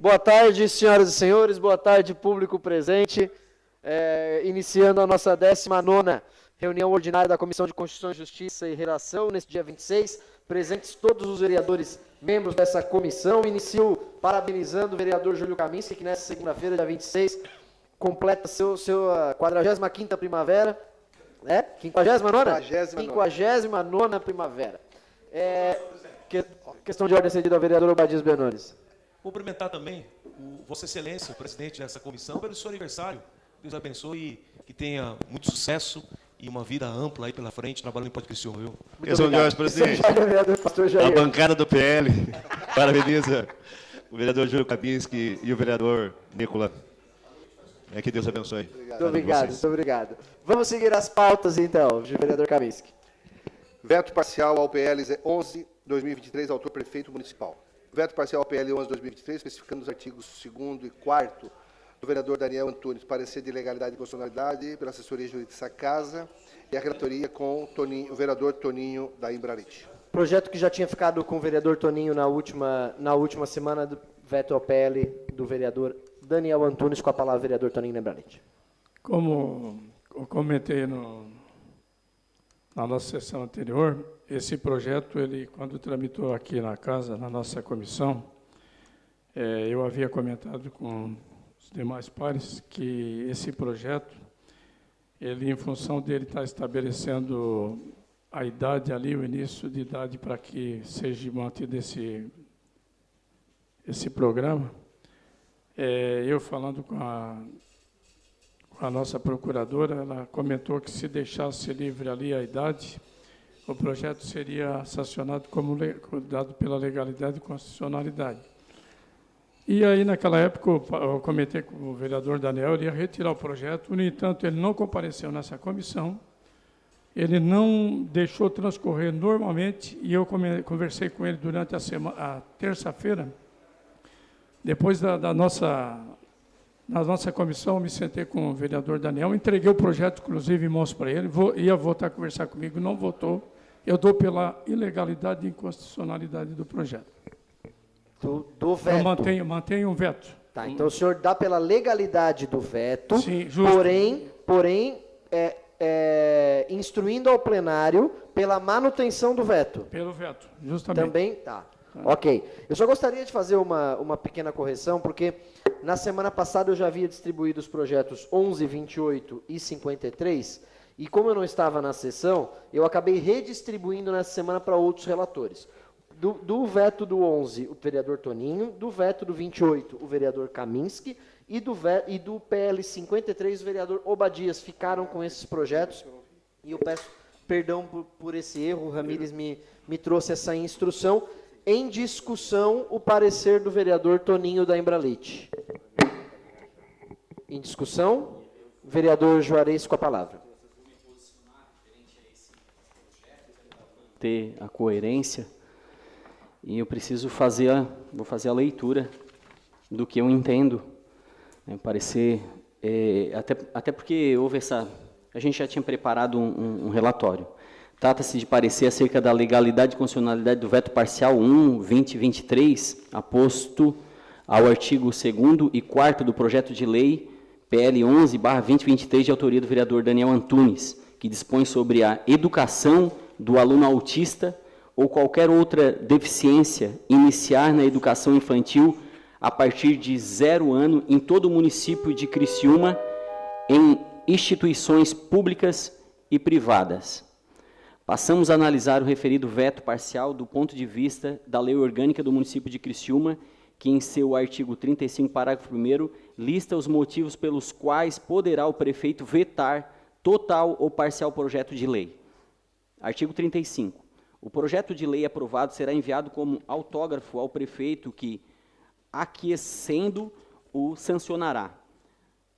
Boa tarde, senhoras e senhores, boa tarde, público presente. Iniciando a nossa 19ª reunião ordinária da Comissão de Constituição, Justiça e Redação, neste dia 26, presentes todos os vereadores membros dessa comissão. Inicio parabenizando o vereador Júlio Kaminski, que nesta segunda-feira, dia 26, completa sua 45ª primavera. 59ª? 59ª primavera. Questão de ordem cedida ao vereador Obadias Benones. Cumprimentar também o Vossa Excelência, o presidente dessa comissão, pelo seu aniversário. Deus abençoe e que tenha muito sucesso e uma vida ampla aí pela frente, trabalhando em Ponte Criciúma, viu? São Jorge, presidente. A bancada do PL parabeniza o vereador Júlio Kaminski e o vereador Nicola. Que Deus abençoe. Muito obrigado. Vamos seguir as pautas, então, vereador Kaminski. Veto parcial ao PL 11/2023, autor prefeito municipal. Veto parcial ao PL 11/2023, especificando os artigos 2º e 4º do vereador Daniel Antunes, parecer de legalidade e constitucionalidade pela assessoria jurídica dessa casa e a relatoria com o vereador Toninho da Imbralite. Projeto que já tinha ficado com o vereador Toninho na última semana, do veto ao PL do vereador Daniel Antunes, com a palavra vereador Toninho da Imbralite. Como eu comentei na nossa sessão anterior, esse projeto, ele, quando tramitou aqui na casa, na nossa comissão, eu havia comentado com os demais pares que esse projeto, ele, em função dele estar estabelecendo a idade ali, o início de idade para que seja mantido esse programa, eu falando com a nossa procuradora, ela comentou que se deixasse livre ali a idade, o projeto seria sancionado como dado pela legalidade e constitucionalidade. E aí, naquela época, eu comentei com o vereador Daniel, ele ia retirar o projeto, no entanto, ele não compareceu nessa comissão, ele não deixou transcorrer normalmente, e eu conversei com ele durante a terça-feira, depois na nossa comissão, eu me sentei com o vereador Daniel, entreguei o projeto, inclusive, e mostro para ele, ia voltar a conversar comigo, não votou. Eu dou pela ilegalidade e inconstitucionalidade do projeto. Do veto. Eu mantenho um veto. Tá, então o senhor dá pela legalidade do veto, sim, justo. porém instruindo ao plenário pela manutenção do veto. Pelo veto, justamente. Também, tá. Ok. Eu só gostaria de fazer uma pequena correção, porque na semana passada eu já havia distribuído os projetos 11, 28 e 53, e como eu não estava na sessão, eu acabei redistribuindo nessa semana para outros relatores. Do veto do 11, o vereador Toninho, do veto do 28, o vereador Kaminski, e do PL 53, o vereador Obadias, ficaram com esses projetos, e eu peço perdão por esse erro, o Ramírez me trouxe essa instrução. Em discussão, o parecer do vereador Toninho da Imbralite. Em discussão, vereador Juarez com a palavra. Ter a coerência, e eu preciso vou fazer a leitura do que eu entendo, parecer, até porque houve a gente já tinha preparado um relatório. Trata-se de parecer acerca da legalidade e constitucionalidade do veto parcial 1/2023, aposto ao artigo 2º e 4º do projeto de lei PL 11/2023, de autoria do vereador Daniel Antunes, que dispõe sobre a educação do aluno autista ou qualquer outra deficiência iniciar na educação infantil a partir de 0 ano em todo o município de Criciúma, em instituições públicas e privadas. Passamos a analisar o referido veto parcial do ponto de vista da Lei Orgânica do município de Criciúma, que em seu artigo 35, parágrafo 1º, lista os motivos pelos quais poderá o prefeito vetar total ou parcial projeto de lei. Artigo 35. O projeto de lei aprovado será enviado como autógrafo ao prefeito que, aquiescendo, o sancionará.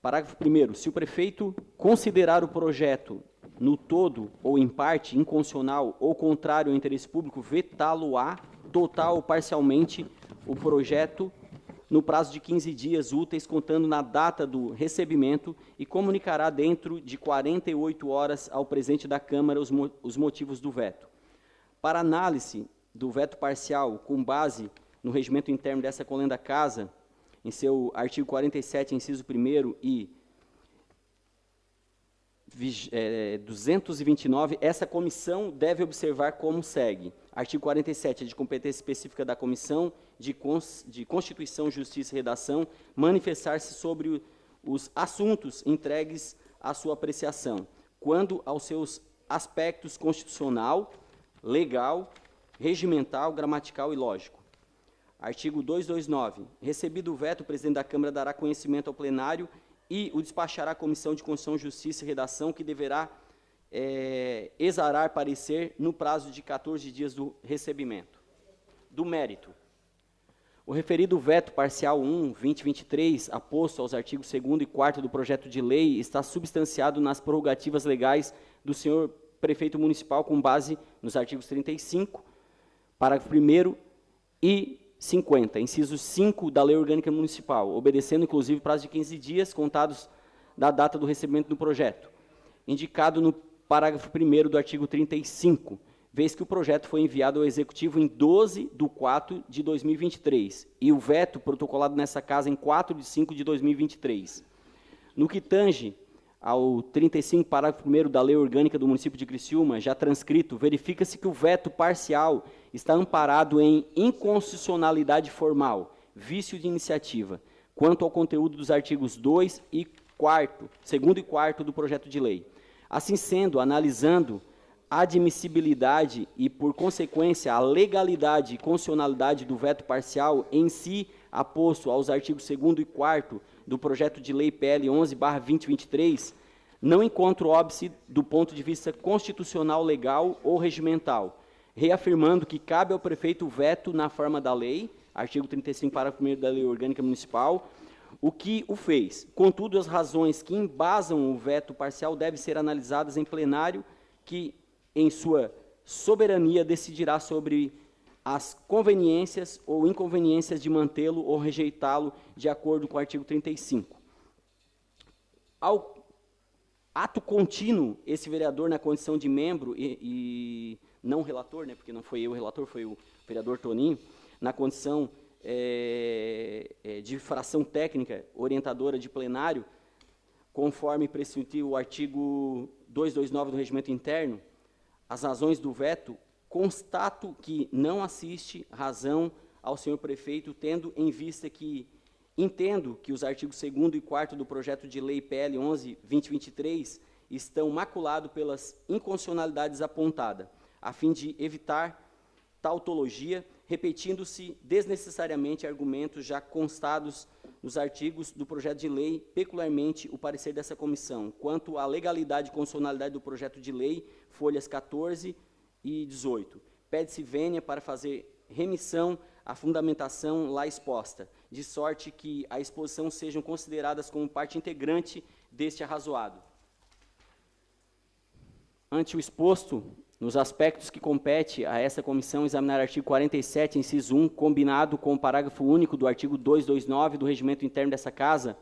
Parágrafo 1º. Se o prefeito considerar o projeto no todo ou em parte inconstitucional ou contrário ao interesse público, vetá-lo-á total ou parcialmente o projeto no prazo de 15 dias úteis, contando na data do recebimento, e comunicará dentro de 48 horas ao presidente da Câmara os motivos do veto. Para análise do veto parcial, com base no regimento interno dessa colenda casa, em seu artigo 47, inciso 1º e 229, essa comissão deve observar como segue. Artigo 47, é de competência específica da Comissão de Constituição, Justiça e Redação, manifestar-se sobre os assuntos entregues à sua apreciação, quando aos seus aspectos constitucional, legal, regimental, gramatical e lógico. Artigo 229. Recebido o veto, o presidente da Câmara dará conhecimento ao plenário e o despachará à Comissão de Constituição, Justiça e Redação, que deverá exarar parecer no prazo de 14 dias do recebimento. Do mérito. O referido veto parcial 1/2023, aposto aos artigos 2º e 4º do projeto de lei, está substanciado nas prerrogativas legais do senhor prefeito municipal, com base nos artigos 35, parágrafo 1º e 50, inciso 5 da Lei Orgânica Municipal, obedecendo, inclusive, prazo de 15 dias, contados da data do recebimento do projeto, indicado no parágrafo 1º do artigo 35, vez que o projeto foi enviado ao Executivo em 12/4/2023, e o veto protocolado nessa casa em 4/5/2023. No que tange ao 35, parágrafo 1º da Lei Orgânica do município de Criciúma, já transcrito, verifica-se que o veto parcial está amparado em inconstitucionalidade formal, vício de iniciativa, quanto ao conteúdo dos artigos 2 e 4º, 2º e 4º do projeto de lei. Assim sendo, analisando a admissibilidade e, por consequência, a legalidade e constitucionalidade do veto parcial em si, aposto aos artigos 2º e 4º do projeto de lei PL 11/2023, não encontro óbice do ponto de vista constitucional, legal ou regimental, reafirmando que cabe ao prefeito o veto na forma da lei, artigo 35, parágrafo 1º da Lei Orgânica Municipal, o que o fez. Contudo, as razões que embasam o veto parcial devem ser analisadas em plenário, que, em sua soberania, decidirá sobre as conveniências ou inconveniências de mantê-lo ou rejeitá-lo, de acordo com o artigo 35. Ao ato contínuo, esse vereador, na condição de membro e não relator, né, porque não foi eu o relator, foi o vereador Toninho, na condição de fração técnica orientadora de plenário, conforme prescrito o artigo 229 do Regimento Interno, as razões do veto, constato que não assiste razão ao senhor prefeito, tendo em vista que entendo que os artigos 2º e 4º do projeto de lei PL 11/2023 estão maculados pelas inconstitucionalidades apontadas, a fim de evitar tautologia, repetindo-se desnecessariamente argumentos já constados nos artigos do projeto de lei, peculiarmente o parecer dessa comissão, quanto à legalidade e constitucionalidade do projeto de lei, folhas 14 e 18. Pede-se vênia para fazer remissão à fundamentação lá exposta, de sorte que a exposição sejam consideradas como parte integrante deste arrazoado. Ante o exposto, nos aspectos que compete a essa comissão examinar artigo 47, inciso 1, combinado com o parágrafo único do artigo 229 do regimento interno dessa casa,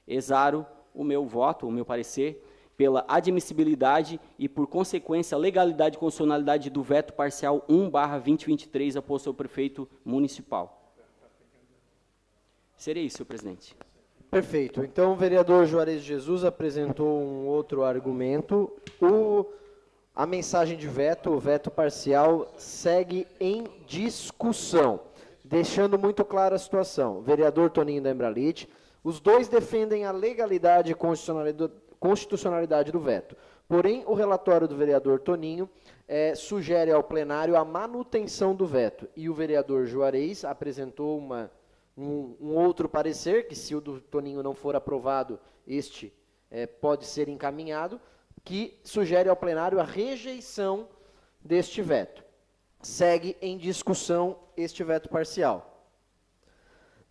exaro o meu voto, o meu parecer, pela admissibilidade e, por consequência, legalidade e constitucionalidade do veto parcial 1/2023 aposto ao prefeito municipal. Seria isso, senhor presidente. Perfeito. Então, o vereador Juarez Jesus apresentou um outro argumento. A mensagem de veto, o veto parcial, segue em discussão, deixando muito clara a situação. Vereador Toninho da Embralite, os dois defendem a legalidade e constitucionalidade do veto. Porém, o relatório do vereador Toninho sugere ao plenário a manutenção do veto. E o vereador Juarez apresentou um outro parecer, que se o do Toninho não for aprovado, este pode ser encaminhado, que sugere ao plenário a rejeição deste veto. Segue em discussão este veto parcial.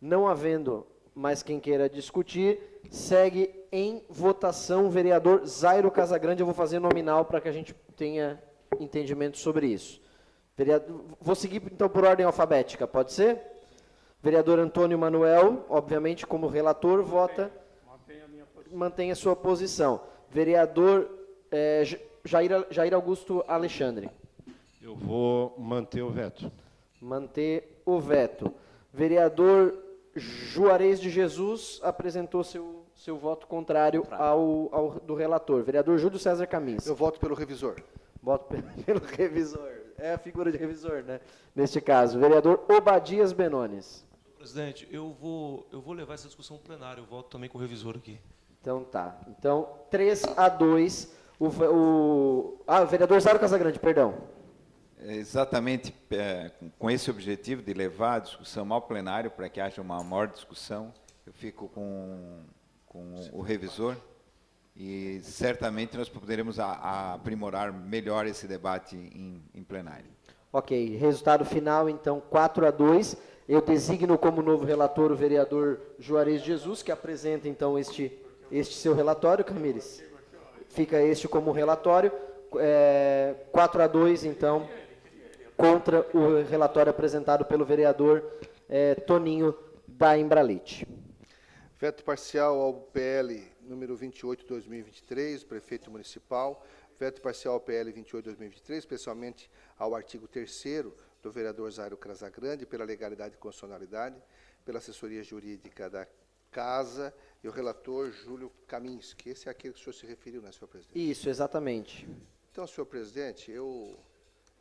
Não havendo mais quem queira discutir, segue em votação o vereador Zairo Casagrande. Eu vou fazer nominal para que a gente tenha entendimento sobre isso. Vou seguir, então, por ordem alfabética, pode ser? Vereador Antônio Manuel, obviamente, como relator, vota, mantém a sua posição. Vereador Jair Augusto Alexandre. Eu vou manter o veto. Manter o veto. Vereador Juarez de Jesus apresentou seu voto contrário ao do relator. Vereador Júlio César Kaminski. Eu voto pelo revisor. Voto pelo revisor. É a figura de revisor, né? Neste caso. Vereador Obadias Benones. Presidente, eu vou levar essa discussão ao plenário. Eu voto também com o revisor aqui. Então tá. Então, 3-2. O vereador Zairo Casagrande, perdão. Exatamente com esse objetivo de levar a discussão ao plenário para que haja uma maior discussão, eu fico com o revisor e certamente nós poderemos aprimorar melhor esse debate em plenário. Ok, resultado final, então, 4-2. Eu designo como novo relator o vereador Juarez Jesus, que apresenta, então, este seu relatório, Camires. Fica este como relatório. 4-2, então, contra o relatório apresentado pelo vereador Toninho da Embralite. Veto parcial ao PL número 28/2023, prefeito municipal. Veto parcial ao PL 28/2023, especialmente ao artigo 3º do vereador Zairo Casagrande, pela legalidade e constitucionalidade, pela assessoria jurídica da Casa e o relator Júlio Kaminski. Esse é aquele que o senhor se referiu, né, senhor presidente? Isso, exatamente. Então, senhor presidente,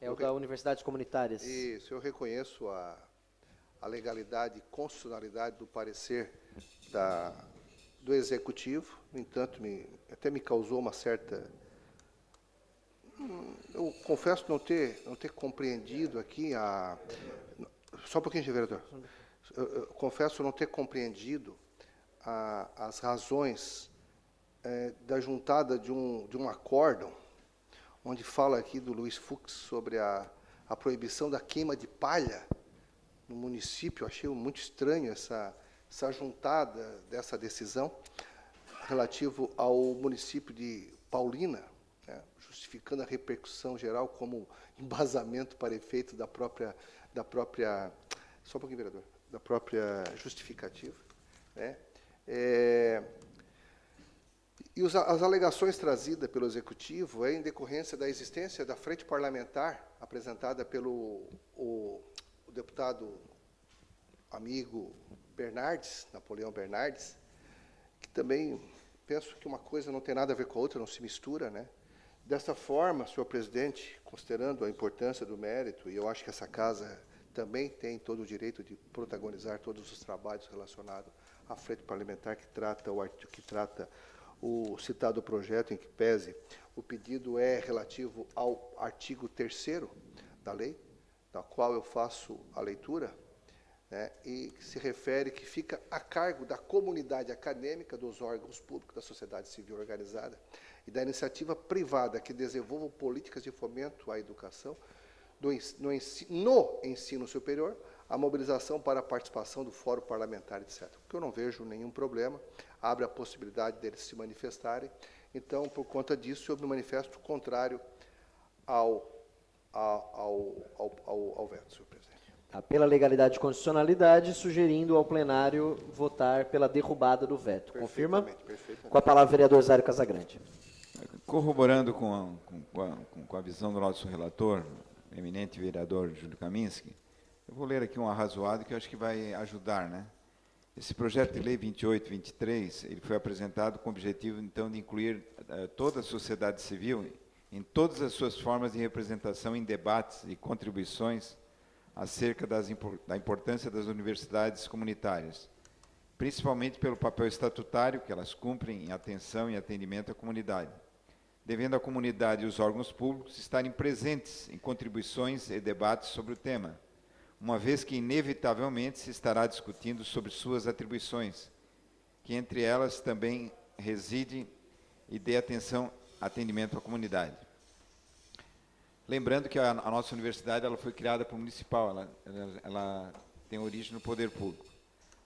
É o da Universidades Comunitárias. Isso, eu reconheço a legalidade e constitucionalidade do parecer do Executivo. No entanto, até me causou uma certa... Eu confesso não ter compreendido aqui Só um pouquinho, vereador. Eu confesso não ter compreendido as razões da juntada de um acórdão, onde fala aqui do Luiz Fux sobre a proibição da queima de palha no município. Eu achei muito estranho essa juntada dessa decisão relativo ao município de Paulina, né, justificando a repercussão geral como embasamento para efeito da própria só um pouquinho, vereador, da própria justificativa, né? E as alegações trazidas pelo Executivo em decorrência da existência da frente parlamentar apresentada pelo o deputado amigo Bernardes, Napoleão Bernardes, que também penso que uma coisa não tem nada a ver com a outra, não se mistura, né? Dessa forma, senhor presidente, considerando a importância do mérito, e eu acho que essa casa também tem todo o direito de protagonizar todos os trabalhos relacionados à frente parlamentar que trata o citado projeto, em que pese o pedido é relativo ao artigo 3º da lei, da qual eu faço a leitura, né, e que se refere que fica a cargo da comunidade acadêmica, dos órgãos públicos, da sociedade civil organizada e da iniciativa privada que desenvolvam políticas de fomento à educação no ensino superior, a mobilização para a participação do fórum parlamentar, etc. Porque eu não vejo nenhum problema, abre a possibilidade deles se manifestarem. Então, por conta disso, eu me manifesto contrário ao veto, senhor presidente. Pela legalidade e constitucionalidade, sugerindo ao plenário votar pela derrubada do veto. Confirma? Perfeitamente. Com a palavra, vereador Zairo Casagrande. Corroborando com a visão do nosso relator, eminente vereador Júlio Kaminski, eu vou ler aqui um arrazoado que eu acho que vai ajudar, né? Esse projeto de lei 28/23, ele foi apresentado com o objetivo, então, de incluir toda a sociedade civil em todas as suas formas de representação em debates e contribuições acerca da importância das universidades comunitárias, principalmente pelo papel estatutário que elas cumprem em atenção e atendimento à comunidade, devendo a comunidade e os órgãos públicos estarem presentes em contribuições e debates sobre o tema, uma vez que inevitavelmente se estará discutindo sobre suas atribuições, que entre elas também reside e dê atendimento à comunidade. Lembrando que a nossa universidade ela foi criada por municipal, ela tem origem no poder público.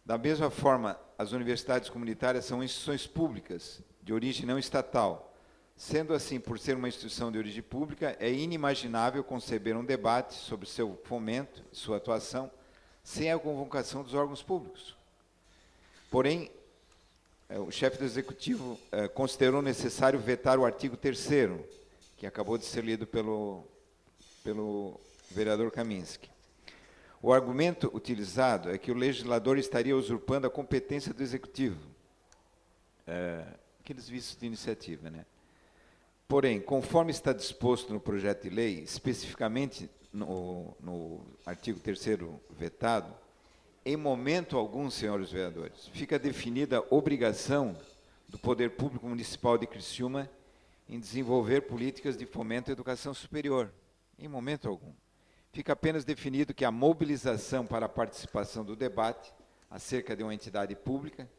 Da mesma forma, as universidades comunitárias são instituições públicas, de origem não estatal. Sendo assim, por ser uma instituição de origem pública, é inimaginável conceber um debate sobre seu fomento, sua atuação, sem a convocação dos órgãos públicos. Porém, o chefe do Executivo considerou necessário vetar o artigo 3º, que acabou de ser lido pelo vereador Kaminski. O argumento utilizado é que o legislador estaria usurpando a competência do Executivo. Aqueles vícios de iniciativa, né? Porém, conforme está disposto no projeto de lei, especificamente no artigo 3º vetado, em momento algum, senhores vereadores, fica definida a obrigação do Poder Público Municipal de Criciúma em desenvolver políticas de fomento à educação superior. Em momento algum. Fica apenas definido que a mobilização para a participação do debate acerca de uma entidade pública,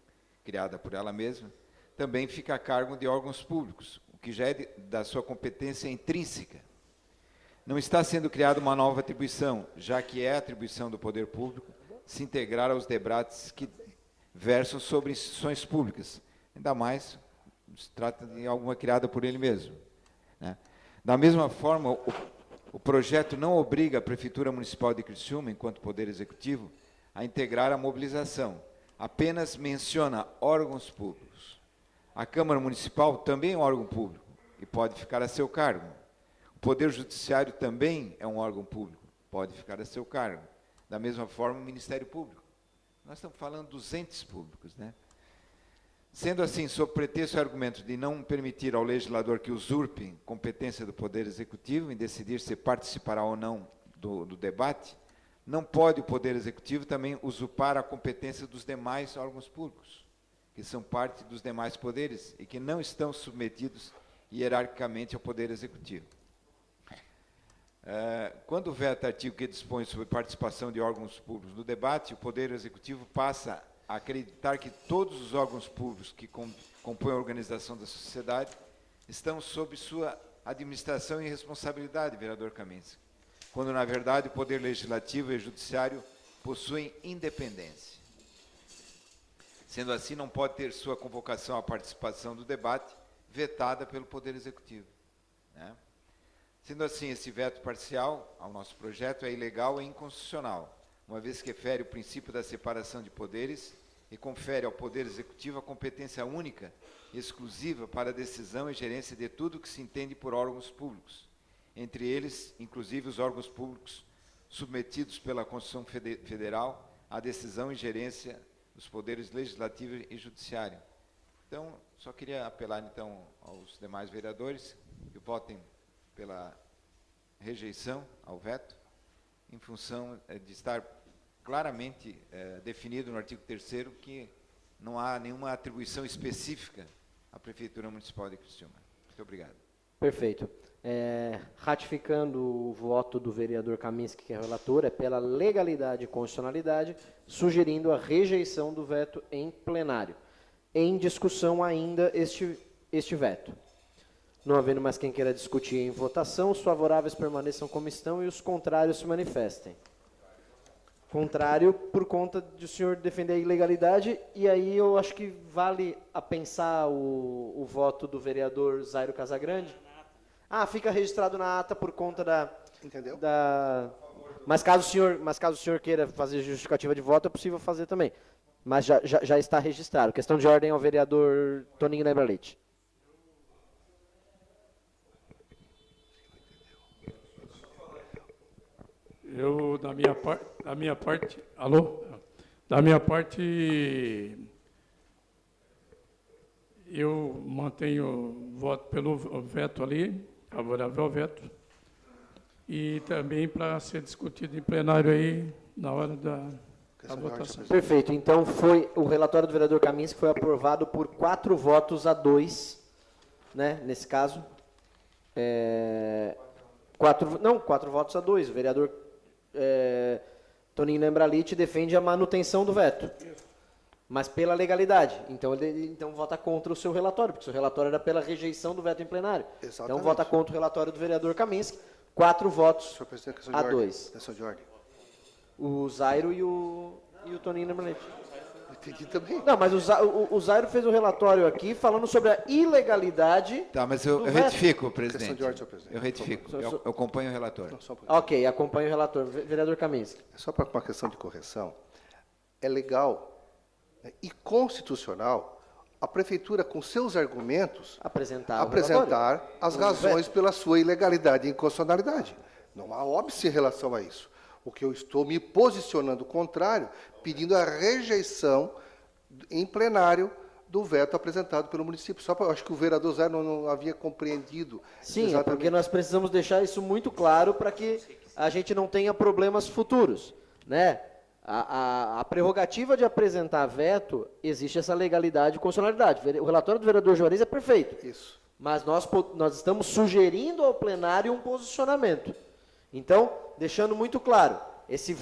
criada por ela mesma, também fica a cargo de órgãos públicos, o que já é da sua competência intrínseca. Não está sendo criada uma nova atribuição, já que é atribuição do Poder Público se integrar aos debates que versam sobre instituições públicas. Ainda mais, se trata de alguma criada por ele mesmo, né? Da mesma forma, o projeto não obriga a Prefeitura Municipal de Criciúma, enquanto Poder Executivo, a integrar a mobilização. Apenas menciona órgãos públicos. A Câmara Municipal também é um órgão público e pode ficar a seu cargo. O Poder Judiciário também é um órgão público, pode ficar a seu cargo. Da mesma forma, o Ministério Público. Nós estamos falando dos entes públicos, né? Sendo assim, sob pretexto e argumento de não permitir ao legislador que usurpe competência do Poder Executivo em decidir se participará ou não do debate, não pode o Poder Executivo também usurpar a competência dos demais órgãos públicos, que são parte dos demais poderes e que não estão submetidos hierarquicamente ao Poder Executivo. Quando veta artigo que dispõe sobre participação de órgãos públicos no debate, o Poder Executivo passa a acreditar que todos os órgãos públicos que compõem a organização da sociedade estão sob sua administração e responsabilidade, vereador Kaminski, quando, na verdade, o Poder Legislativo e o Judiciário possuem independência. Sendo assim, não pode ter sua convocação à participação do debate vetada pelo Poder Executivo, né? Sendo assim, esse veto parcial ao nosso projeto é ilegal e inconstitucional, uma vez que fere o princípio da separação de poderes e confere ao Poder Executivo a competência única e exclusiva para a decisão e gerência de tudo que se entende por órgãos públicos, entre eles, inclusive, os órgãos públicos submetidos pela Constituição Federal à decisão e gerência dos poderes legislativo e judiciário. Então, só queria apelar, então, aos demais vereadores que votem pela rejeição ao veto, em função de estar claramente definido no artigo 3º que não há nenhuma atribuição específica à Prefeitura Municipal de Criciúma. Muito obrigado. Perfeito. Ratificando o voto do vereador Kaminski, que é relator, é pela legalidade e constitucionalidade, sugerindo a rejeição do veto em plenário. Em discussão ainda este veto. Não havendo mais quem queira discutir em votação, os favoráveis permaneçam como estão e os contrários se manifestem. Contrário por conta de o senhor defender a ilegalidade, e aí eu acho que vale a pensar o voto do vereador Zairo Casagrande. Fica registrado na ata por conta da... Entendeu? Mas caso o senhor queira fazer justificativa de voto, é possível fazer também. Mas já está registrado. Questão de ordem ao vereador Toninho Lembra Leite. Eu, da minha parte, alô? Da minha parte, eu mantenho o voto pelo veto ali, favorável ao veto, e também para ser discutido em plenário aí, na hora da votação. Perfeito. Então, o relatório do vereador Kaminski foi aprovado por 4 votos a 2, né, nesse caso. 4 votos a 2. O vereador Toninho Lembralite defende a manutenção do veto, mas pela legalidade. Então, ele vota contra o seu relatório, porque o seu relatório era pela rejeição do veto em plenário. Exatamente. Então, vota contra o relatório do vereador Kaminski. 4 votos a 2. Questão de ordem. O Zairo e o Toninho Lembralite. Entendi também. Não, mas o Zairo fez um relatório aqui falando sobre a ilegalidade. Tá, mas eu retifico, presidente. Questão de ordem, senhor presidente. Eu retifico. Eu acompanho o relator. Não, só um pouquinho. Ok, acompanho o relator. Vereador Kaminski. Só para uma questão de correção, é legal, né, e constitucional a prefeitura, com seus argumentos, Apresentar as razões pela sua ilegalidade e inconstitucionalidade. Não há óbice em relação a isso. O que eu estou me posicionando contrário, pedindo a rejeição em plenário do veto apresentado pelo município. Só para, acho que o vereador Zé não havia compreendido. Sim, exatamente. é porque nós precisamos deixar isso muito claro para que a gente não tenha problemas futuros, né? A prerrogativa de apresentar veto, existe essa legalidade e constitucionalidade. O relatório do vereador Juarez é perfeito. Isso. Mas nós estamos sugerindo ao plenário um posicionamento. Então, deixando muito claro, esse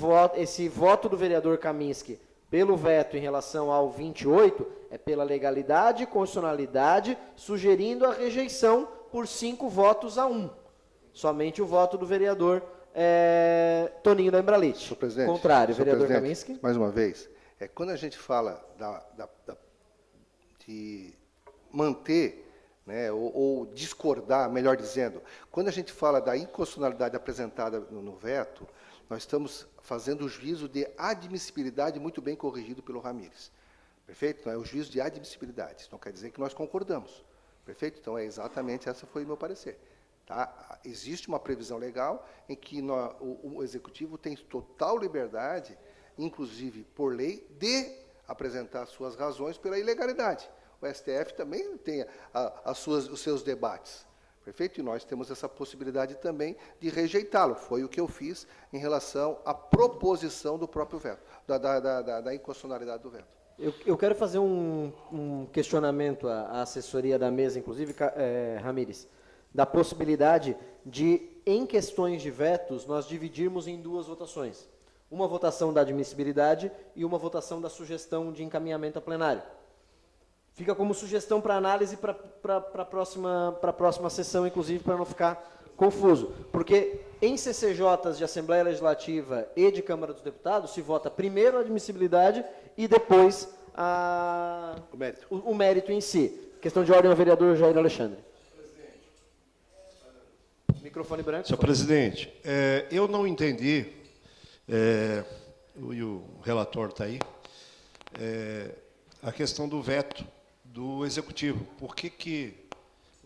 voto do vereador Kaminski pelo veto em relação ao 28 é pela legalidade e constitucionalidade, sugerindo a rejeição por 5 votos a 1. Somente o voto do vereador Toninho da Embralite. Senhor presidente, contrário, senhor vereador presidente, Kaminski. mais uma vez, quando a gente fala de manter, né, ou discordar, melhor dizendo, quando a gente fala da inconstitucionalidade apresentada no veto, nós estamos fazendo o juízo de admissibilidade muito bem corrigido pelo Ramírez. Perfeito? Então, é o juízo de admissibilidade. Isso não quer dizer que nós concordamos. Perfeito? Então, exatamente essa foi o meu parecer. Tá? Existe uma previsão legal em que o Executivo tem total liberdade, inclusive por lei, de apresentar suas razões pela ilegalidade. O STF também tem os seus debates. Perfeito? E nós temos essa possibilidade também de rejeitá-lo. Foi o que eu fiz em relação à proposição do próprio veto, da inconstitucionalidade do veto. Eu quero fazer um questionamento à assessoria da mesa, inclusive, Ramírez, da possibilidade de, em questões de vetos, nós dividirmos em 2 votações. Uma votação da admissibilidade e uma votação da sugestão de encaminhamento a plenário. Fica como sugestão para análise para a próxima sessão, inclusive, para não ficar confuso. Porque em CCJs de Assembleia Legislativa e de Câmara dos Deputados, se vota primeiro a admissibilidade e depois o mérito em si. Questão de ordem ao vereador Jair Alexandre. Microfone branco. Senhor presidente, eu não entendi, e o relator está aí, a questão do veto do Executivo. Por que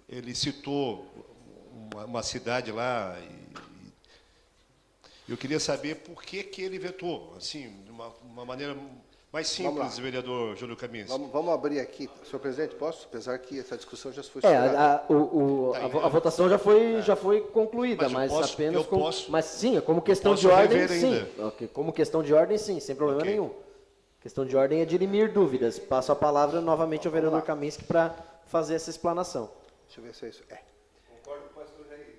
ele citou uma cidade lá? Eu queria saber por que ele vetou, assim, de uma maneira mais simples, vereador Júlio Kaminski. Vamos abrir aqui. Senhor presidente, posso? Apesar que essa discussão já foi a votação já foi concluída, mas apenas mas sim, como questão de ordem, sim. Okay, como questão de ordem, sim, sem problema nenhum. Questão de ordem é dirimir dúvidas. Passo a palavra novamente ao vereador Kaminski para fazer essa explanação. Deixa eu ver se é isso. Concordo com o pastor Jair.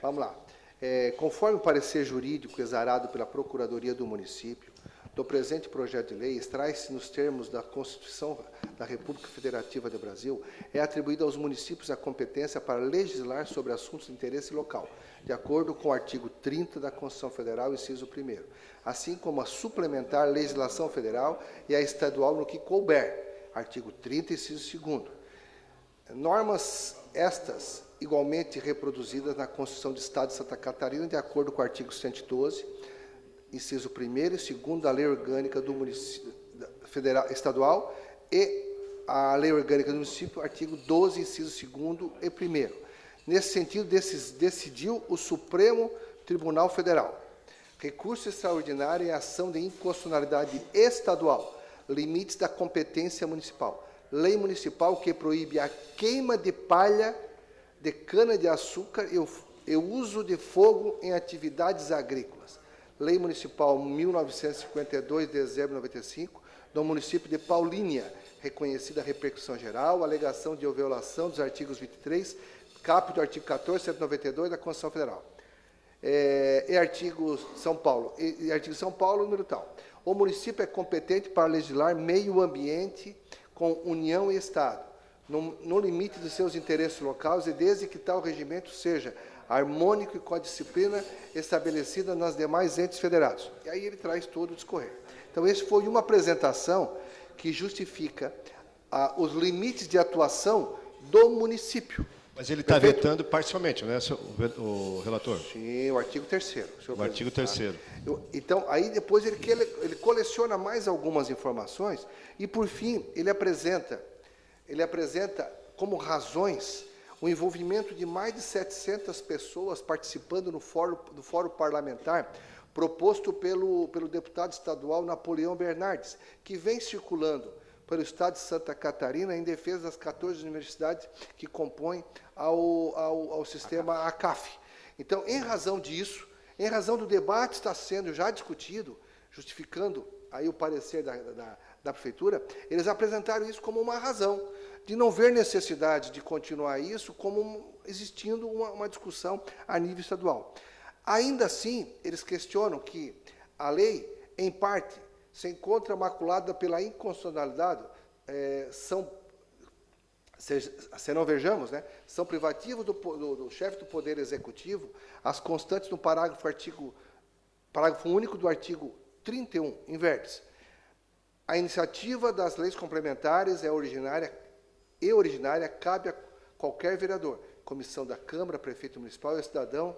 Vamos lá. Conforme o parecer jurídico exarado pela Procuradoria do Município, do presente projeto de lei, extrai-se nos termos da Constituição da República Federativa do Brasil, é atribuída aos municípios a competência para legislar sobre assuntos de interesse local, de acordo com o artigo 30 da Constituição Federal, inciso 1º, assim como a suplementar legislação federal e a estadual no que couber, artigo 30, inciso 2º. Normas estas igualmente reproduzidas na Constituição do Estado de Santa Catarina, de acordo com o artigo 112, inciso 1º e 2º da Lei Orgânica do Município Federal Estadual e a Lei Orgânica do Município, artigo 12, inciso 2º e 1º. Nesse sentido, decidiu o Supremo Tribunal Federal. Recurso extraordinário em ação de inconstitucionalidade estadual, limites da competência municipal. Lei municipal que proíbe a queima de palha de cana-de-açúcar e o uso de fogo em atividades agrícolas. Lei Municipal 1952, dezembro de 95, do município de Paulínia, reconhecida a repercussão geral, alegação de violação dos artigos 23, caput do artigo 14, 192 da Constituição Federal. E artigo São Paulo, número tal. O município é competente para legislar meio ambiente com União e Estado, no limite dos seus interesses locais e desde que tal regimento seja harmônico e com a disciplina estabelecida nas demais entes federados. E aí ele traz todo o discorrer. Então, esse foi uma apresentação que justifica os limites de atuação do município. Mas ele está vetando parcialmente, né, o relator? Sim, o artigo 3º. O artigo 3º. Então, aí depois ele coleciona mais algumas informações e, por fim, ele apresenta como razões o envolvimento de mais de 700 pessoas participando do fórum parlamentar proposto pelo deputado estadual Napoleão Bernardes, que vem circulando pelo estado de Santa Catarina em defesa das 14 universidades que compõem ao sistema ACAF. Então, em razão disso, em razão do debate estar sendo já discutido, justificando aí o parecer da prefeitura, eles apresentaram isso como uma razão de não ver necessidade de continuar isso como existindo uma discussão a nível estadual. Ainda assim, eles questionam que a lei, em parte, se encontra maculada pela inconstitucionalidade, se não vejamos, né, são privativos do chefe do Poder Executivo as constantes no parágrafo único do artigo 31, invertes. A iniciativa das leis complementares é originária, cabe a qualquer vereador, comissão da Câmara, prefeito municipal e cidadão,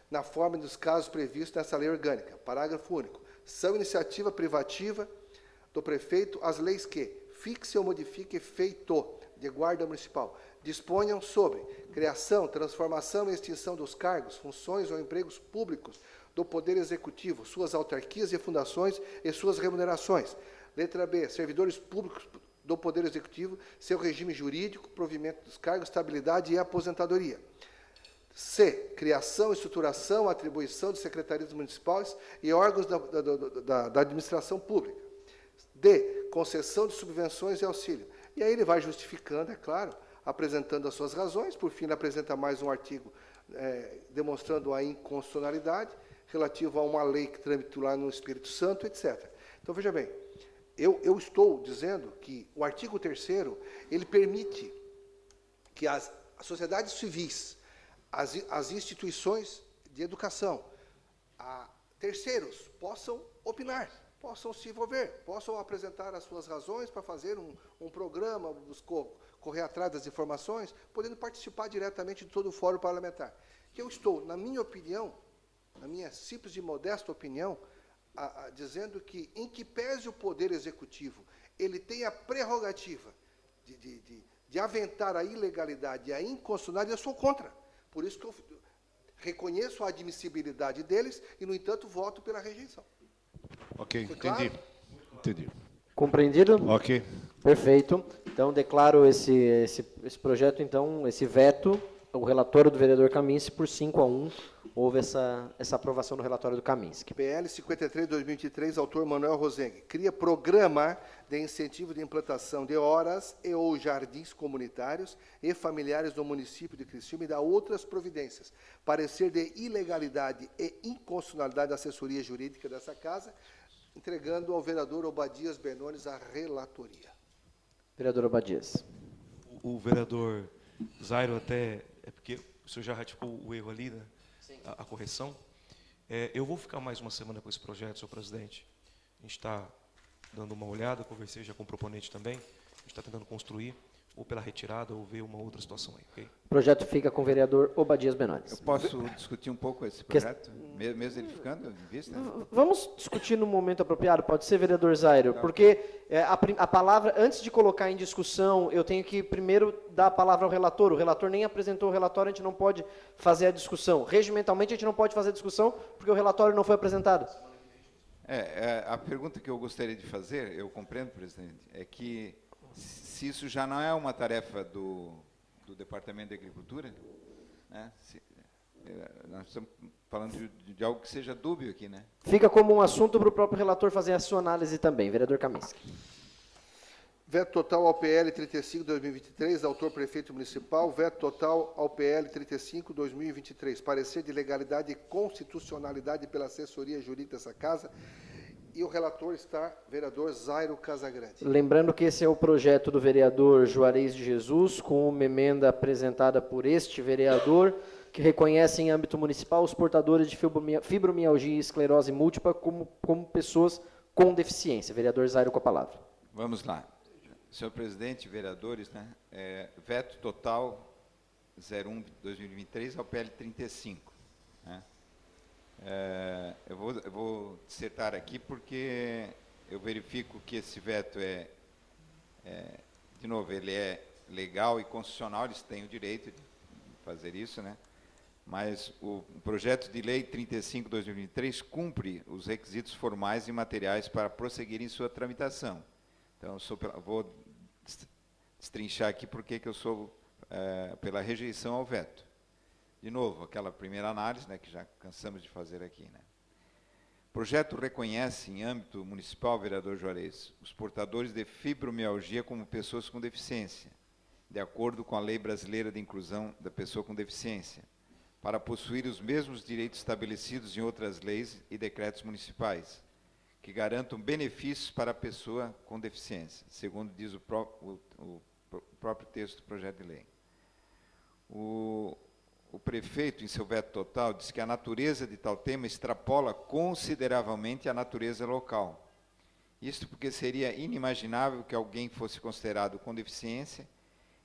na forma dos casos previstos nessa lei orgânica. Parágrafo único. São iniciativa privativa do prefeito as leis que fixe ou modifique efeito de guarda municipal, disponham sobre criação, transformação e extinção dos cargos, funções ou empregos públicos do Poder Executivo, suas autarquias e fundações e suas remunerações. Letra B. Servidores públicos do Poder Executivo, seu regime jurídico, provimento dos cargos, estabilidade e aposentadoria. C. Criação, estruturação, atribuição de secretarias municipais e órgãos da administração pública. D. Concessão de subvenções e auxílio. E aí ele vai justificando, é claro, apresentando as suas razões. Por fim, ele apresenta mais um artigo demonstrando a inconstitucionalidade relativo a uma lei que tramitou lá no Espírito Santo, etc. Então, veja bem, eu estou dizendo que o artigo 3º, ele permite que as sociedades civis, as instituições de educação, terceiros possam opinar, possam se envolver, possam apresentar as suas razões para fazer um programa, correr atrás das informações, podendo participar diretamente de todo o fórum parlamentar. Que eu estou, na minha opinião, na minha simples e modesta opinião, dizendo que, em que pese o Poder Executivo, ele tem a prerrogativa de aventar a ilegalidade e a inconstitucionalidade, eu sou contra. Por isso que eu reconheço a admissibilidade deles e, no entanto, voto pela rejeição. Ok, Foi entendi. claro? Entendi. Compreendido? Ok. Perfeito. Então, declaro esse projeto, então, esse veto, o relatório do vereador Kaminski, por 5-1, houve essa aprovação no relatório do Kaminski. PL 53/2023, autor Manuel Rosengue. Cria programa de incentivo de implantação de horas e ou jardins comunitários e familiares no município de Criciúma e dá outras providências. Parecer de ilegalidade e inconstitucionalidade da assessoria jurídica dessa casa, entregando ao vereador Obadias Benones a relatoria. Vereador Obadias. O vereador Zairo até, é porque o senhor já ratificou o erro ali, né? A correção. Eu vou ficar mais uma semana com esse projeto, senhor presidente. A gente está dando uma olhada, conversei já com o proponente também, a gente está tentando construir, ou pela retirada, ou ver uma outra situação aí, ok? O projeto fica com o vereador Obadias Benones. Eu posso discutir um pouco esse projeto, mesmo ele ficando em vista? Vamos discutir no momento apropriado, pode ser, vereador Zairo, porque a palavra, antes de colocar em discussão, eu tenho que primeiro dar a palavra ao relator. O relator nem apresentou o relatório, a gente não pode fazer a discussão. Regimentalmente, a gente não pode fazer a discussão, porque o relatório não foi apresentado. A pergunta que eu gostaria de fazer, eu compreendo, presidente, é que se isso já não é uma tarefa do Departamento de Agricultura, né? Nós estamos falando de algo que seja dúbio aqui, né? Fica como um assunto para o próprio relator fazer a sua análise também, vereador Kaminski. Veto total ao PL 35/2023, autor prefeito municipal. Veto total ao PL 35/2023, parecer de legalidade e constitucionalidade pela assessoria jurídica dessa casa. E o relator está vereador Zairo Casagrande. Lembrando que esse é o projeto do vereador Juarez de Jesus, com uma emenda apresentada por este vereador, que reconhece em âmbito municipal os portadores de fibromialgia e esclerose múltipla como pessoas com deficiência. Vereador Zairo, com a palavra. Vamos lá. Senhor presidente, vereadores, né? Veto total 01/2023 ao PL 35. Né? Eu vou dissertar aqui porque eu verifico que esse veto de novo, ele é legal e constitucional, eles têm o direito fazer isso, né? Mas o projeto de lei 35/2023 cumpre os requisitos formais e materiais para prosseguir em sua tramitação. Então, vou destrinchar aqui porque que eu sou pela rejeição ao veto. De novo, aquela primeira análise, né, que já cansamos de fazer aqui, né? O projeto reconhece, em âmbito municipal, vereador Juarez, os portadores de fibromialgia como pessoas com deficiência, de acordo com a Lei Brasileira de Inclusão da Pessoa com Deficiência, para possuir os mesmos direitos estabelecidos em outras leis e decretos municipais, que garantam benefícios para a pessoa com deficiência, segundo diz o próprio texto do projeto de lei. O prefeito, em seu veto total, diz que a natureza de tal tema extrapola consideravelmente a natureza local. Isto porque seria inimaginável que alguém fosse considerado com deficiência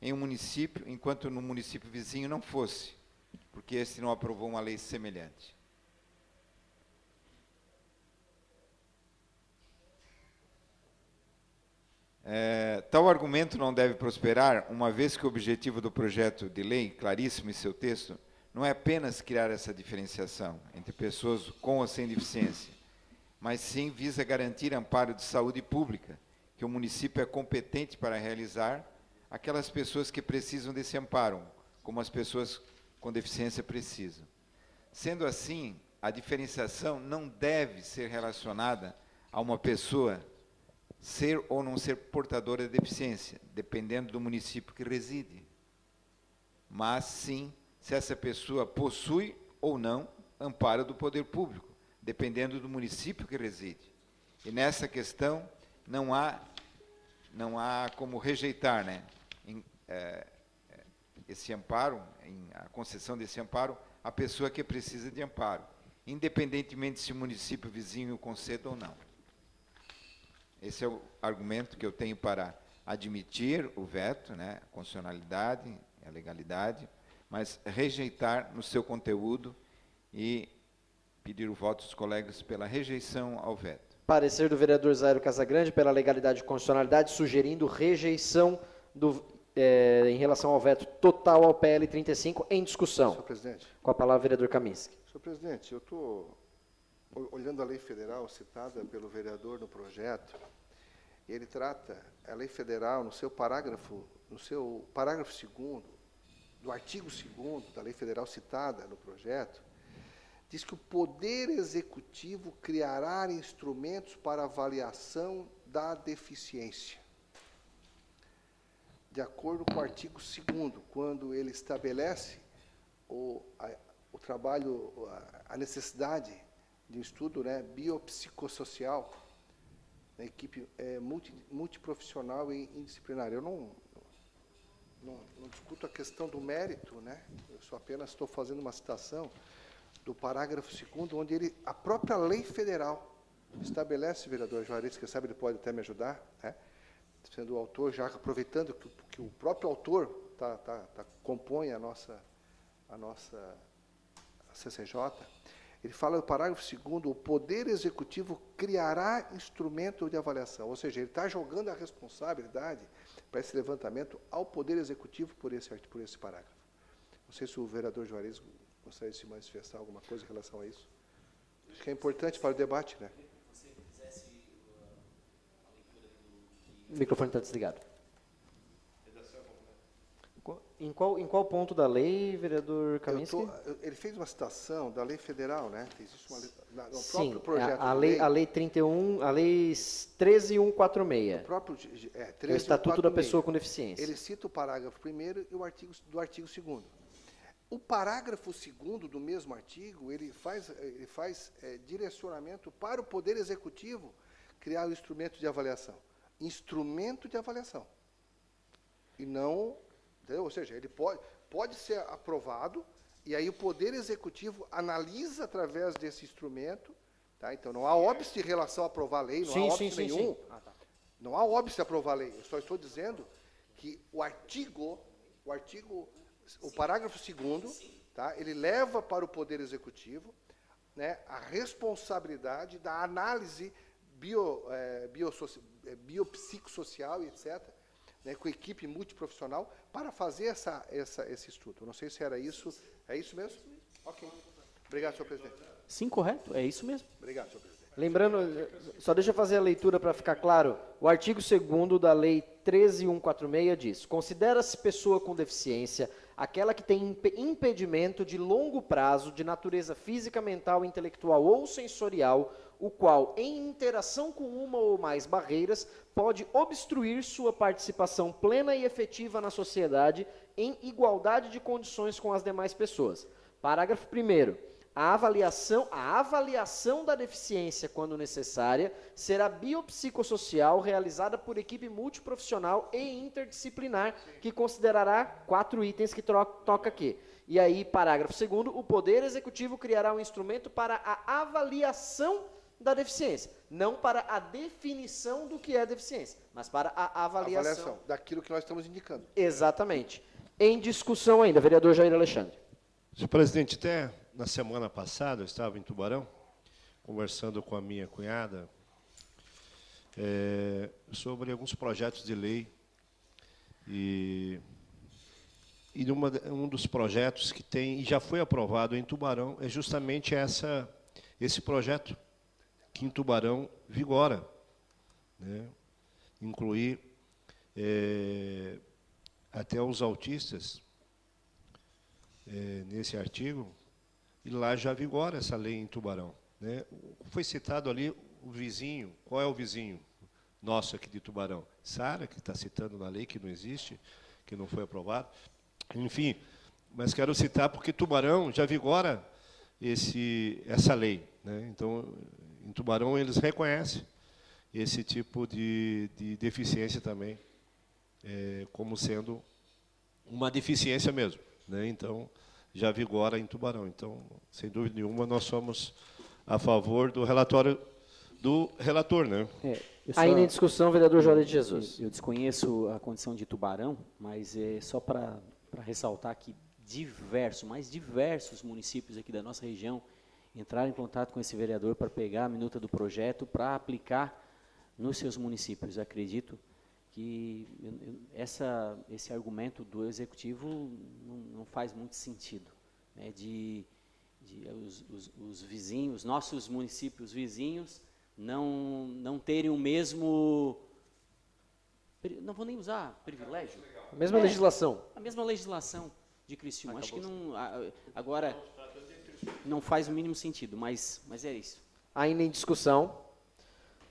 em um município, enquanto no município vizinho não fosse, porque este não aprovou uma lei semelhante. Tal argumento não deve prosperar, uma vez que o objetivo do projeto de lei, claríssimo em seu texto, não é apenas criar essa diferenciação entre pessoas com ou sem deficiência, mas sim visa garantir amparo de saúde pública, que o município é competente para realizar aquelas pessoas que precisam desse amparo, como as pessoas com deficiência precisam. Sendo assim, a diferenciação não deve ser relacionada a uma pessoa ser ou não ser portadora de deficiência, dependendo do município que reside, mas sim se essa pessoa possui ou não amparo do poder público, dependendo do município que reside. E nessa questão não há como rejeitar, né, esse amparo, a concessão desse amparo à pessoa que precisa de amparo, independentemente se o município vizinho o conceda ou não. Esse é o argumento que eu tenho para admitir o veto, né, a constitucionalidade, a legalidade, mas rejeitar no seu conteúdo e pedir o voto dos colegas pela rejeição ao veto. Parecer do vereador Zairo Casagrande pela legalidade e constitucionalidade, sugerindo rejeição em relação ao veto total ao PL 35 em discussão. Senhor presidente. Com a palavra, vereador Kaminski. Senhor presidente, eu estou olhando a lei federal citada pelo vereador no projeto, e ele trata a lei federal no seu parágrafo 2º, do artigo 2º da lei federal citada no projeto, diz que o Poder Executivo criará instrumentos para avaliação da deficiência. De acordo com o artigo 2º, quando ele estabelece o trabalho, a necessidade de um estudo, né, biopsicossocial, na equipe multiprofissional e indisciplinar. Eu não discuto a questão do mérito, né? Eu só apenas estou fazendo uma citação do parágrafo 2º, onde a própria lei federal estabelece, vereador Juarez, que sabe, ele pode até me ajudar, né? Sendo o autor, já aproveitando que o próprio autor compõe a nossa CCJ, ele fala no parágrafo 2º, o Poder Executivo criará instrumento de avaliação, ou seja, ele está jogando a responsabilidade para esse levantamento ao Poder Executivo por esse parágrafo. Não sei se o vereador Juarez gostaria de se manifestar alguma coisa em relação a isso. Acho que é importante para o debate, né? O microfone está desligado. Em qual ponto da lei, vereador Kaminski? Ele fez uma citação da lei federal, né? Existe no Sim, próprio projeto a lei 31, a lei 13.146. O próprio, que é o Estatuto da Pessoa com Deficiência. Ele cita o parágrafo 1º e o artigo 2º. O parágrafo 2º do mesmo artigo, ele faz direcionamento para o Poder Executivo criar o instrumento de avaliação. Instrumento de avaliação. E não... Entendeu? Ou seja, ele pode ser aprovado, e aí o Poder Executivo analisa através desse instrumento, tá? Então não há óbice em relação a aprovar a lei, não há óbice nenhum. Não há óbice a aprovar a lei. Eu só estou dizendo que o parágrafo 2º, tá? Ele leva para o Poder Executivo, né, a responsabilidade da análise biopsicossocial, etc., né, com equipe multiprofissional, para fazer esse estudo. Não sei se era isso. É isso mesmo? Ok. Obrigado, senhor presidente. Sim, correto, é isso mesmo. Obrigado, senhor presidente. Lembrando, só deixa eu fazer a leitura para ficar claro. O artigo 2º da Lei 13.146 diz: considera-se pessoa com deficiência aquela que tem impedimento de longo prazo de natureza física, mental, intelectual ou sensorial, o qual, em interação com uma ou mais barreiras, pode obstruir sua participação plena e efetiva na sociedade em igualdade de condições com as demais pessoas. Parágrafo 1º. A avaliação da deficiência, quando necessária, será biopsicossocial, realizada por equipe multiprofissional e interdisciplinar, que considerará 4 itens que toca aqui. E aí, parágrafo 2º, o Poder Executivo criará um instrumento para a avaliação da deficiência, não para a definição do que é deficiência, mas para a avaliação daquilo que nós estamos indicando. Exatamente. Em discussão ainda, vereador Jair Alexandre. Senhor presidente, até na semana passada eu estava em Tubarão, conversando com a minha cunhada sobre alguns projetos de lei. E um dos projetos que tem, e já foi aprovado em Tubarão, é justamente esse projeto que em Tubarão vigora, né? Incluir até os autistas nesse artigo, e lá já vigora essa lei em Tubarão, né? Foi citado ali o vizinho. Qual é o vizinho nosso aqui de Tubarão? Sara, que está citando na lei que não existe, que não foi aprovado. Enfim, mas quero citar porque Tubarão já vigora essa lei, né? Então, em Tubarão eles reconhecem esse tipo de deficiência também, como sendo uma deficiência mesmo, né? Então, já vigora em Tubarão. Então, sem dúvida nenhuma, nós somos a favor do relatório do relator, né? Ainda em discussão, vereador Jorge de Jesus. Eu desconheço a condição de Tubarão, mas é só para ressaltar que mais diversos municípios aqui da nossa região entraram em contato com esse vereador para pegar a minuta do projeto para aplicar nos seus municípios. Acredito que esse argumento do Executivo não faz muito sentido, né, os vizinhos, nossos municípios vizinhos, não terem o mesmo, não vou nem usar privilégio. A mesma legislação. A mesma legislação de Criciúma. Acho que não, agora não faz o mínimo sentido, mas é isso. Ainda em discussão.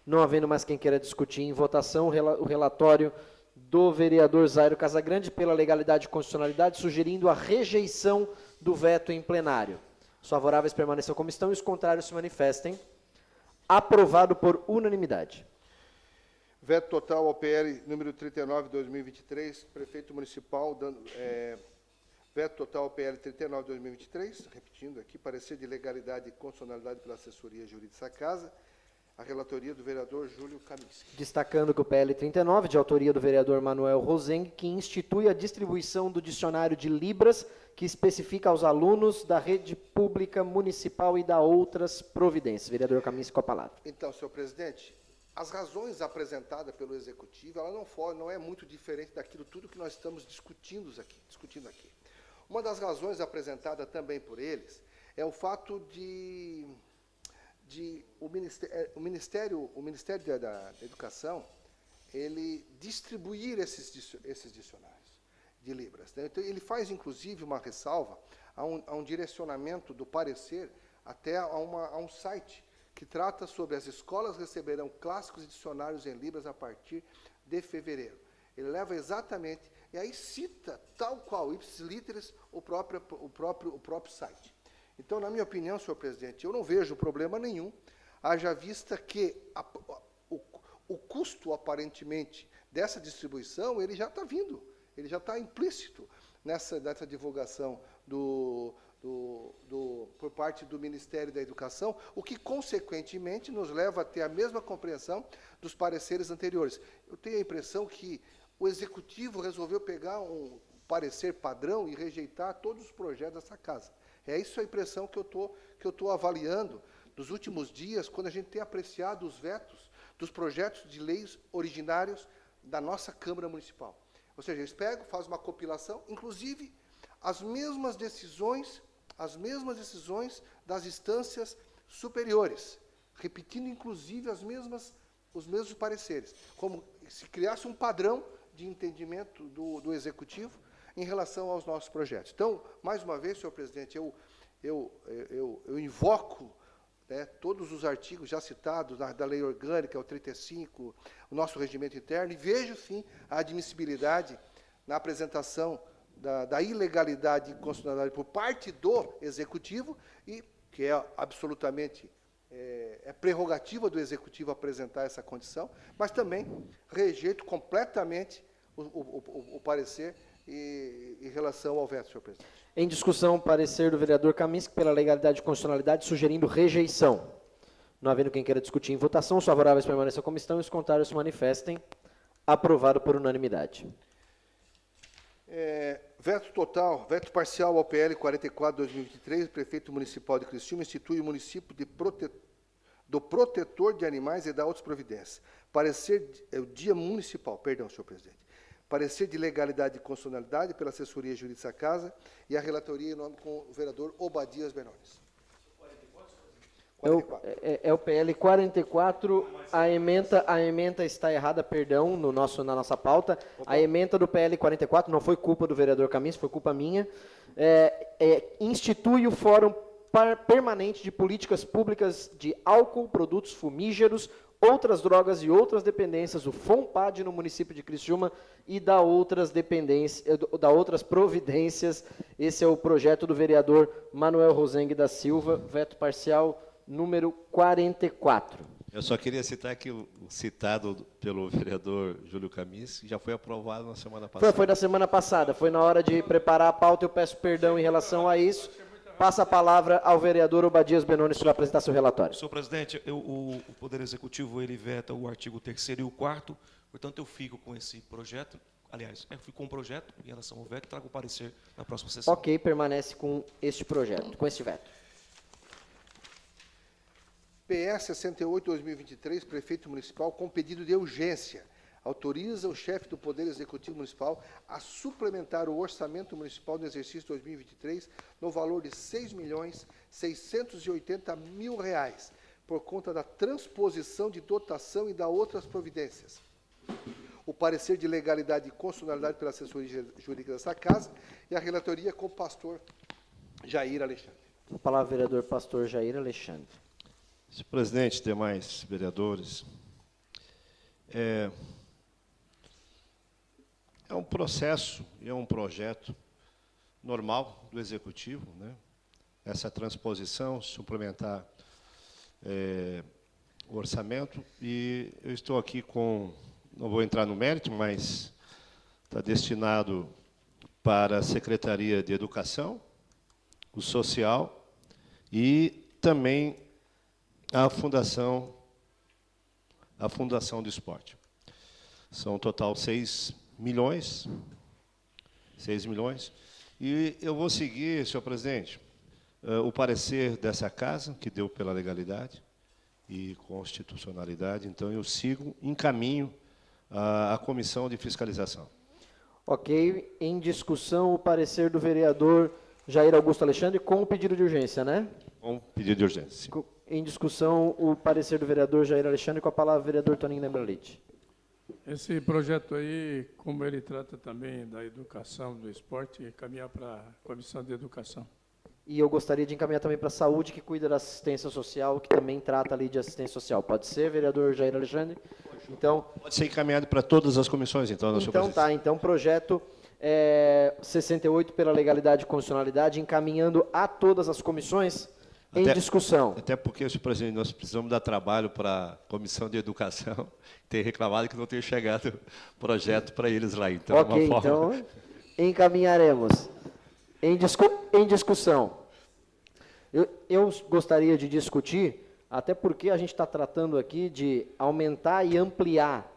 Não havendo mais quem queira discutir, em votação o relatório do vereador Zairo Casagrande pela legalidade e constitucionalidade, sugerindo a rejeição do veto em plenário. Os favoráveis permaneçam como estão e os contrários se manifestem. Aprovado por unanimidade. Veto total ao PL número 39/2023, prefeito municipal, veto total ao PL 39/2023, repetindo aqui, parecer de legalidade e constitucionalidade pela assessoria jurídica da Casa. A relatoria do vereador Júlio Kaminski. Destacando que o PL 39, de autoria do vereador Manuel Rosengue, que institui a distribuição do dicionário de Libras, que especifica aos alunos da rede pública municipal e da outras providências. Vereador Kaminski, com a palavra. Então, senhor presidente, as razões apresentadas pelo Executivo, ela não é muito diferente daquilo tudo que nós estamos discutindo aqui. Uma das razões apresentada também por eles é o fato de o Ministério da Educação, ele distribuir esses dicionários de Libras, né? Então, ele faz, inclusive, uma ressalva a um direcionamento do parecer até a um site que trata sobre as escolas receberão clássicos e dicionários em Libras a partir de fevereiro. Ele leva exatamente, e aí cita, tal qual, ipsis literis, o próprio site. Então, na minha opinião, senhor presidente, eu não vejo problema nenhum, haja vista que o custo, aparentemente, dessa distribuição, ele já está vindo, ele já está implícito nessa divulgação por parte do Ministério da Educação, o que, consequentemente, nos leva a ter a mesma compreensão dos pareceres anteriores. Eu tenho a impressão que o Executivo resolveu pegar um parecer padrão e rejeitar todos os projetos dessa Casa. É isso a impressão que eu estou avaliando nos últimos dias, quando a gente tem apreciado os vetos dos projetos de leis originários da nossa Câmara Municipal. Ou seja, eles pegam, fazem uma compilação, inclusive as mesmas decisões das instâncias superiores, repetindo, inclusive, os mesmos pareceres, como se criasse um padrão de entendimento do Executivo em relação aos nossos projetos. Então, mais uma vez, senhor presidente, eu invoco, né, todos os artigos já citados da Lei Orgânica, o 35, o nosso regimento interno, e vejo, sim, a admissibilidade na apresentação da ilegalidade e inconstitucionalidade por parte do Executivo, e que é absolutamente prerrogativa do Executivo apresentar essa condição, mas também rejeito completamente o parecer em relação ao veto, senhor presidente. Em discussão, parecer do vereador Kaminski pela legalidade e constitucionalidade, sugerindo rejeição. Não havendo quem queira discutir em votação, os favoráveis permaneçam como estão e os contrários se manifestem. Aprovado por unanimidade. Veto total, veto parcial ao PL 44/2023, prefeito municipal de Criciúma institui o município do protetor de animais e dá outras providências. Parecer, o dia municipal, perdão, senhor presidente. Parecer de legalidade e constitucionalidade pela assessoria jurídica da Casa e a relatoria em nome com o vereador Obadias Benones. É o PL 44, a ementa está errada, perdão, na nossa pauta. A ementa do PL 44 não foi culpa do vereador Kaminski, foi culpa minha. Institui o Fórum Permanente de Políticas Públicas de Álcool, Produtos Fumígeros, Outras Drogas e Outras Dependências, o FONPAD no município de Criciúma, e dá outras providências. Esse é o projeto do vereador Manuel Rosengue da Silva, veto parcial número 44. Eu só queria citar que o citado pelo vereador Júlio Kaminski já foi aprovado na semana passada. Foi na semana passada, foi na hora de preparar a pauta, eu peço perdão em relação a isso. Passa a palavra ao vereador Obadias Benones para apresentar seu relatório. Senhor presidente, o Poder Executivo ele veta o artigo 3º e o 4º, portanto eu fico com esse projeto, aliás, eu fico com o projeto em relação ao veto e trago o parecer na próxima sessão. Ok, permanece com este projeto, com este veto. PS 68/2023, prefeito municipal, com pedido de urgência, autoriza o chefe do Poder Executivo Municipal a suplementar o orçamento municipal do exercício 2023 no valor de R$ 6.680.000, por conta da transposição de dotação e da outras providências. O parecer de legalidade e constitucionalidade pela assessoria jurídica dessa Casa e a relatoria com o pastor Jair Alexandre. A palavra, vereador pastor Jair Alexandre. Senhor presidente, demais vereadores, é um processo e é um projeto normal do Executivo, né? Essa transposição, suplementar o orçamento, e eu estou aqui não vou entrar no mérito, mas está destinado para a Secretaria de Educação, o Social e também a Fundação do Esporte. São total 6 milhões. E eu vou seguir, senhor presidente, o parecer dessa Casa, que deu pela legalidade e constitucionalidade. Então, eu encaminho à Comissão de Fiscalização. Ok, em discussão o parecer do vereador Jair Augusto Alexandre com o pedido de urgência, né? Com pedido de urgência. Em discussão, o parecer do vereador Jair Alexandre, com a palavra o vereador Toninho Lembralite. Esse projeto aí, como ele trata também da educação, do esporte, caminhar para a Comissão de Educação. E eu gostaria de encaminhar também para a saúde, que cuida da assistência social, que também trata ali de assistência social. Pode ser, vereador Jair Alexandre? Então, pode ser encaminhado para todas as comissões, então, senhor presidente. Tá. Então, projeto 68 pela legalidade e constitucionalidade, encaminhando a todas as comissões em discussão. Até porque, senhor presidente, nós precisamos dar trabalho para a Comissão de Educação, ter reclamado que não tenha chegado projeto para eles lá. Então, ok, então encaminharemos. Em discussão. Eu gostaria de discutir, até porque a gente está tratando aqui de aumentar e ampliar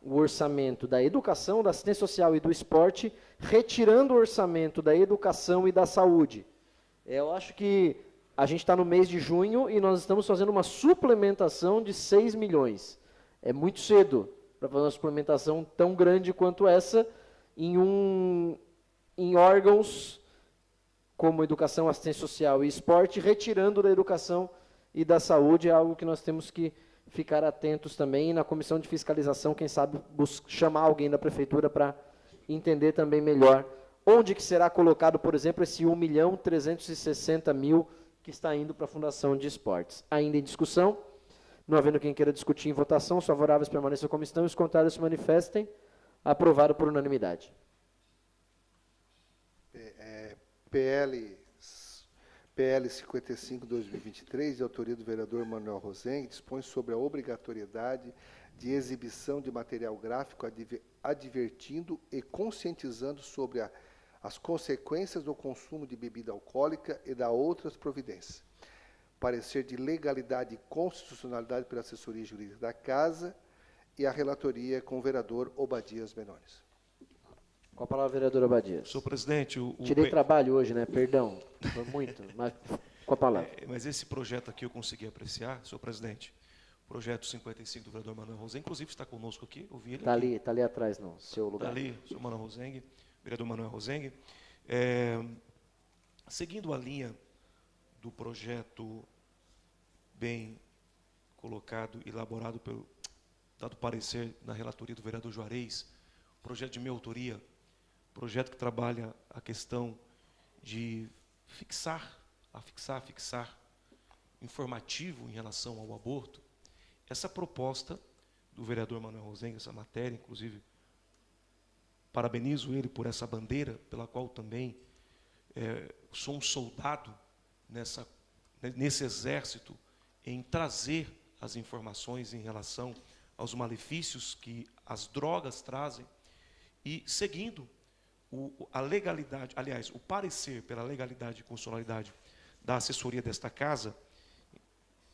o orçamento da educação, da assistência social e do esporte, retirando o orçamento da educação e da saúde. Eu acho que a gente está no mês de junho e nós estamos fazendo uma suplementação de 6 milhões. É muito cedo para fazer uma suplementação tão grande quanto essa em órgãos como educação, assistência social e esporte, retirando da educação e da saúde, é algo que nós temos que ficar atentos também. E na comissão de fiscalização, quem sabe, chamar alguém da prefeitura para entender também melhor onde que será colocado, por exemplo, esse 1.360.000 que está indo para a Fundação de Esportes. Ainda em discussão, não havendo quem queira discutir em votação, os favoráveis permaneçam como estão e os contrários se manifestem. Aprovado por unanimidade. PL 55/2023, de autoria do vereador Manuel Rosengue, dispõe sobre a obrigatoriedade de exibição de material gráfico advertindo e conscientizando sobre as consequências do consumo de bebida alcoólica e da outras providências. Parecer de legalidade e constitucionalidade pela assessoria jurídica da Casa e a relatoria com o vereador Obadias Benones. Com a palavra, vereador Obadias. Senhor presidente, Tirei trabalho hoje, né? Perdão, foi muito, mas com a palavra. Mas esse projeto aqui eu consegui apreciar, senhor presidente. Projeto 55 do vereador Manuel Rosengue, inclusive está conosco aqui, eu vi ele aqui. Está ali atrás, no seu lugar. Está ali, senhor Manuel Rosengue, vereador Manuel Rosengue. Seguindo a linha do projeto bem colocado, elaborado dado parecer na relatoria do vereador Juarez, projeto de minha autoria, projeto que trabalha a questão de fixar informativo em relação ao aborto. Essa proposta do vereador Manuel Rosengue, essa matéria, inclusive, parabenizo ele por essa bandeira, pela qual também sou um soldado nesse exército, em trazer as informações em relação aos malefícios que as drogas trazem e seguindo a legalidade, aliás, o parecer pela legalidade e constitucionalidade da assessoria desta casa,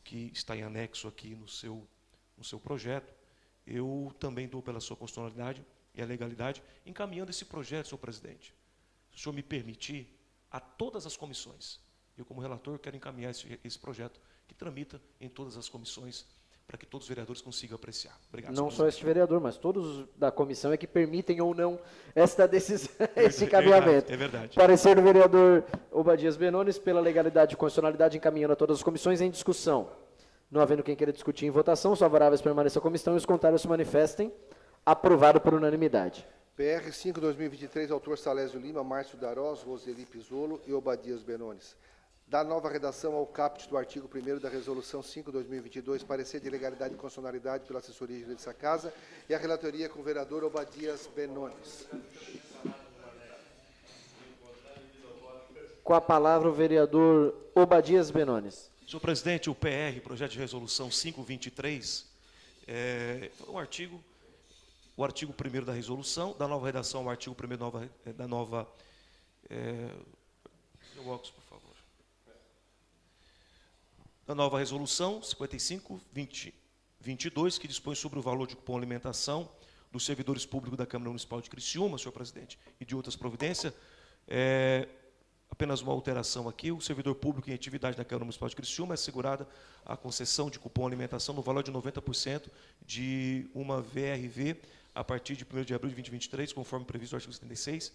que está em anexo aqui no seu projeto, eu também dou pela sua constitucionalidade e a legalidade, encaminhando esse projeto, senhor presidente. Se o senhor me permitir, a todas as comissões. Eu, como relator, quero encaminhar esse projeto que tramita em todas as comissões, para que todos os vereadores consigam apreciar. Obrigado. Não só este vereador, mas todos da comissão é que permitem ou não esta decisão, esse caminhamento. É verdade. Parecer do vereador Obadias Benones pela legalidade e constitucionalidade, encaminhando a todas as comissões em discussão. Não havendo quem queira discutir em votação, os favoráveis permaneçam como estão e os contrários se manifestem. Aprovado por unanimidade. PR 5/2023, autor Salésio Lima, Márcio Darós, Roseli Pisolo e Obadias Benones. Da nova redação ao caput do artigo 1º da Resolução 5/2022, parecer de legalidade e constitucionalidade pela assessoria jurídica dessa Casa e a relatoria com o vereador Obadias Benones. Com a palavra o vereador Obadias Benones. Senhor presidente, o PR, projeto de resolução 5/23, o artigo 1º da resolução, da nova redação ao artigo 1º da nova... Da nova resolução 55/2022, que dispõe sobre o valor de cupom alimentação dos servidores públicos da Câmara Municipal de Criciúma, senhor presidente, e de outras providências. Apenas uma alteração aqui: o servidor público em atividade da Câmara Municipal de Criciúma é assegurada a concessão de cupom alimentação no valor de 90% de uma VRV a partir de 1º de abril de 2023, conforme previsto no artigo 76.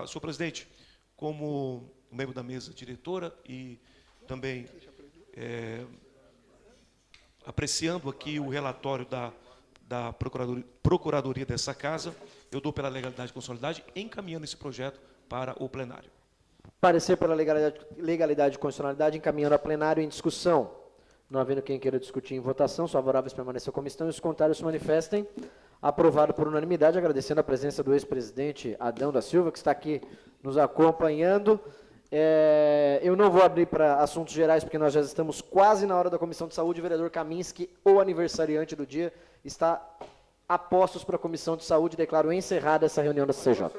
Senhor presidente, como membro da mesa diretora e também apreciando aqui o relatório da Procuradoria dessa Casa, eu dou pela legalidade e constitucionalidade, encaminhando esse projeto para o plenário. Parecer pela legalidade e constitucionalidade, encaminhando a plenário em discussão. Não havendo quem queira discutir em votação, os favoráveis permaneçam como estão e os contrários se manifestem. Aprovado por unanimidade, agradecendo a presença do ex-presidente Adão da Silva, que está aqui nos acompanhando. Eu não vou abrir para assuntos gerais, porque nós já estamos quase na hora da Comissão de Saúde. O vereador Kaminski, o aniversariante do dia, está a postos para a Comissão de Saúde. Declaro encerrada essa reunião da CCJ.